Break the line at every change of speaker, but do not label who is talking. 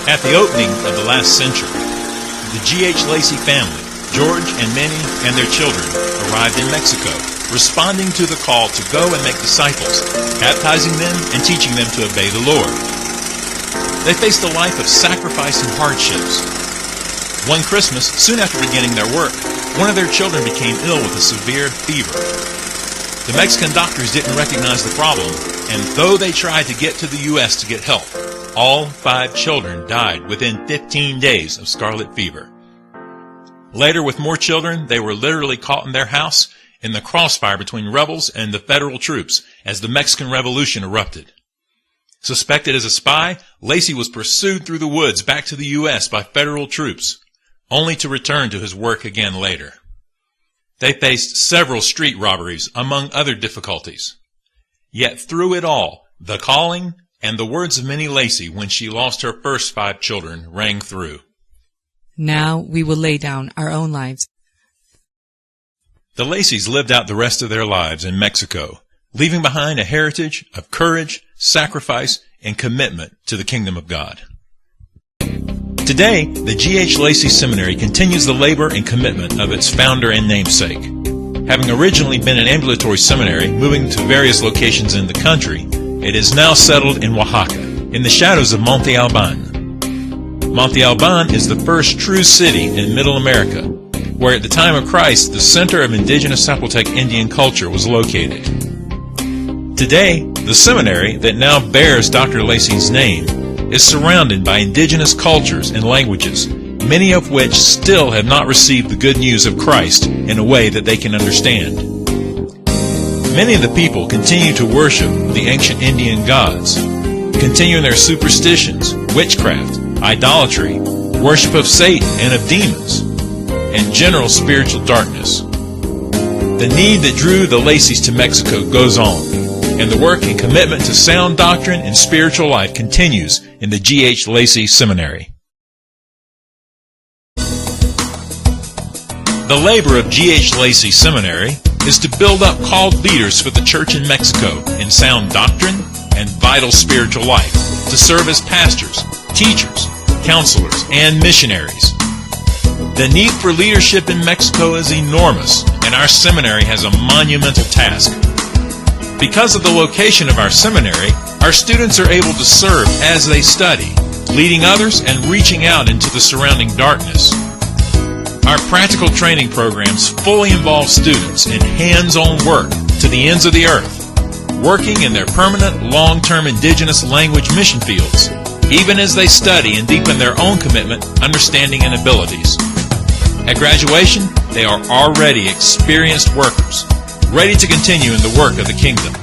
At the opening of the last century, the H Lacy family, George and Minnie and their children, arrived in Mexico, responding to the call to go and make disciples, baptizing them and teaching them to obey the Lord. They faced a life of sacrifice and hardships. One Christmas, soon after beginning their work, one of their children became ill with a severe fever. The Mexican doctors didn't recognize the problem, and though they tried to get to the U.S. to get help, all 5 children died within 15 days of scarlet fever. Later, with more children, they were literally caught in their house in the crossfire between rebels and the federal troops as the Mexican Revolution erupted. Suspected as a spy, Lacy was pursued through the woods back to the U.S. by federal troops, only to return to his work again later. They faced several street robberies, among other difficulties. Yet through it all, the calling and the words of Minnie Lacy when she lost her first 5 children rang through.
Now we will lay down our own lives.
The Lacys lived out the rest of their lives in Mexico, leaving behind a heritage of courage, sacrifice, and commitment to the kingdom of God. Today, the H Lacy Seminary continues the labor and commitment of its founder and namesake. Having originally been an ambulatory seminary, moving to various locations in the country, it is now settled in Oaxaca, in the shadows of Monte Alban. Monte Alban is the first true city in Middle America, where at the time of Christ, the center of indigenous Zapotec Indian culture was located. Today, the seminary that now bears Dr. Lacy's name is surrounded by indigenous cultures and languages, many of which still have not received the good news of Christ in a way that they can understand. Many of the people continue to worship the ancient Indian gods, continuing their superstitions, witchcraft, idolatry, worship of Satan and of demons, and general spiritual darkness. The need that drew the Lacys to Mexico goes on, and the work and commitment to sound doctrine and spiritual life continues in the H Lacy Seminary. The labor of H Lacy Seminary is to build up called leaders for the church in Mexico in sound doctrine and vital spiritual life, to serve as pastors, teachers, counselors, and missionaries. The need for leadership in Mexico is enormous, and our seminary has a monumental task. Because of the location of our seminary, our students are able to serve as they study, leading others and reaching out into the surrounding darkness. Our practical training programs fully involve students in hands-on work to the ends of the earth, working in their permanent, long-term indigenous language mission fields, even as they study and deepen their own commitment, understanding, and abilities. At graduation, they are already experienced workers, ready to continue in the work of the kingdom.